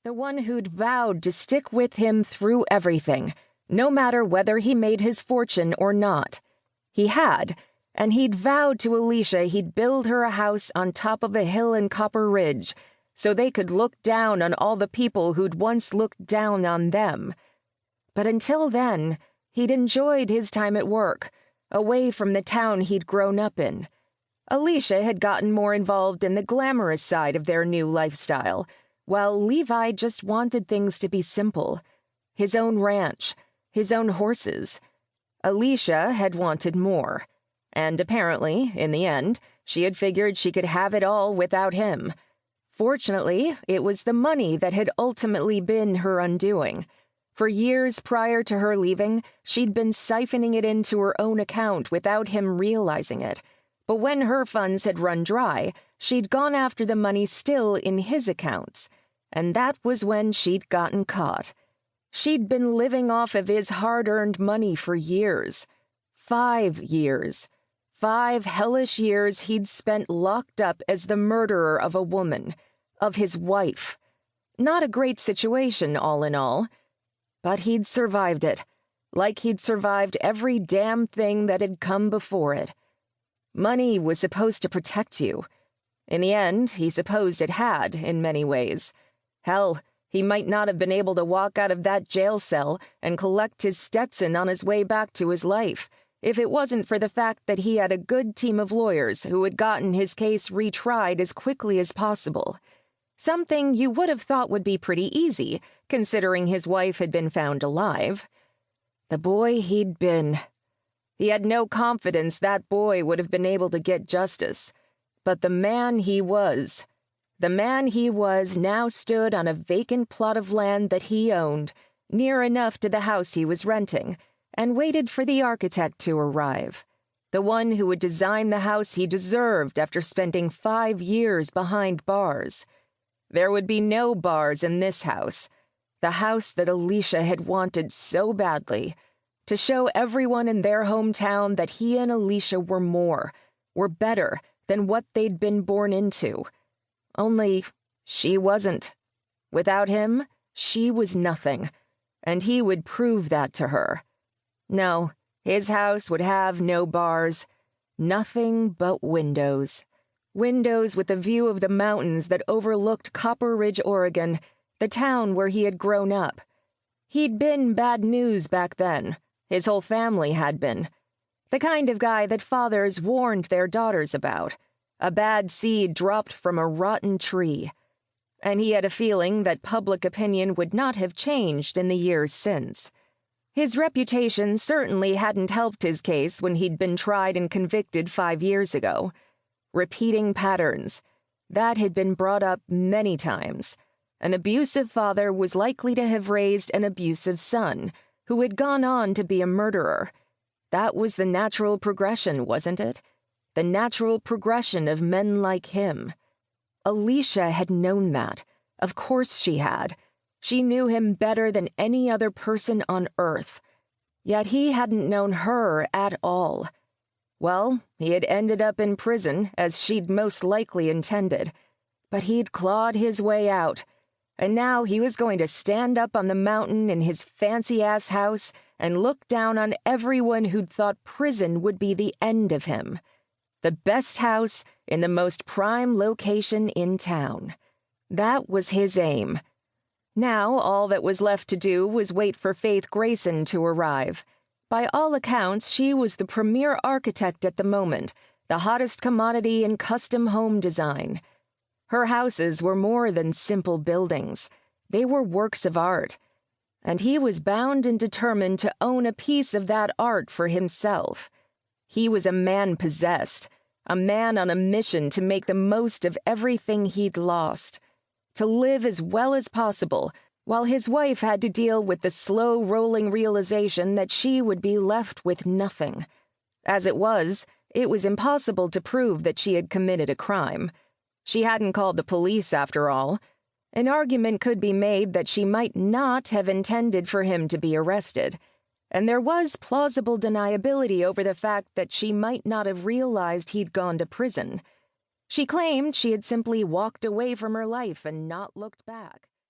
The one who'd vowed to stick with him through everything, no matter whether he made his fortune or not. He had, and he'd vowed to Alicia he'd build her a house on top of a hill in Copper Ridge, so they could look down on all the people who'd once looked down on them. But until then, he'd enjoyed his time at work, away from the town he'd grown up in. Alicia had gotten more involved in the glamorous side of their new lifestyle, while Levi just wanted things to be simple. His own ranch, his own horses. Alicia had wanted more, and apparently, in the end, she had figured she could have it all without him. Fortunately, it was the money that had ultimately been her undoing. For years prior to her leaving, she'd been siphoning it into her own account without him realizing it. But when her funds had run dry, she'd gone after the money still in his accounts. And that was when she'd gotten caught. She'd been living off of his hard-earned money for years. 5 years. 5 hellish years he'd spent locked up as the murderer of a woman, of his wife. Not a great situation, all in all. But he'd survived it, like he'd survived every damn thing that had come before it. Money was supposed to protect you. In the end, he supposed it had, in many ways. Hell, he might not have been able to walk out of that jail cell and collect his Stetson on his way back to his life, if it wasn't for the fact that he had a good team of lawyers who had gotten his case retried as quickly as possible. Something you would have thought would be pretty easy, considering his wife had been found alive. The boy he'd been. He had no confidence that boy would have been able to get justice. But the man he was now stood on a vacant plot of land that he owned, near enough to the house he was renting, and waited for the architect to arrive. The one who would design the house he deserved after spending 5 years behind bars. There would be no bars in this house, the house that Alicia had wanted so badly, to show everyone in their hometown that he and Alicia were better than what they'd been born into. Only, she wasn't. Without him, she was nothing, and he would prove that to her. No, his house would have no bars. Nothing but windows. Windows with a view of the mountains that overlooked Copper Ridge, Oregon, the town where he had grown up. He'd been bad news back then. His whole family had been. The kind of guy that fathers warned their daughters about. A bad seed dropped from a rotten tree. And he had a feeling that public opinion would not have changed in the years since. His reputation certainly hadn't helped his case when he'd been tried and convicted 5 years ago. Repeating patterns. That had been brought up many times. An abusive father was likely to have raised an abusive son, who had gone on to be a murderer. That was the natural progression, wasn't it? The natural progression of men like him. Alicia had known that. Of course she had. She knew him better than any other person on earth. Yet he hadn't known her at all. Well, he had ended up in prison, as she'd most likely intended. But he'd clawed his way out. And now he was going to stand up on the mountain in his fancy-ass house and look down on everyone who'd thought prison would be the end of him. The best house in the most prime location in town. That was his aim. Now all that was left to do was wait for Faith Grayson to arrive. By all accounts, she was the premier architect at the moment, the hottest commodity in custom home design. Her houses were more than simple buildings. They were works of art. And he was bound and determined to own a piece of that art for himself. He was a man possessed, a man on a mission to make the most of everything he'd lost, to live as well as possible, while his wife had to deal with the slow-rolling realization that she would be left with nothing. As it was impossible to prove that she had committed a crime. She hadn't called the police, after all. An argument could be made that she might not have intended for him to be arrested, and there was plausible deniability over the fact that she might not have realized he'd gone to prison. She claimed she had simply walked away from her life and not looked back.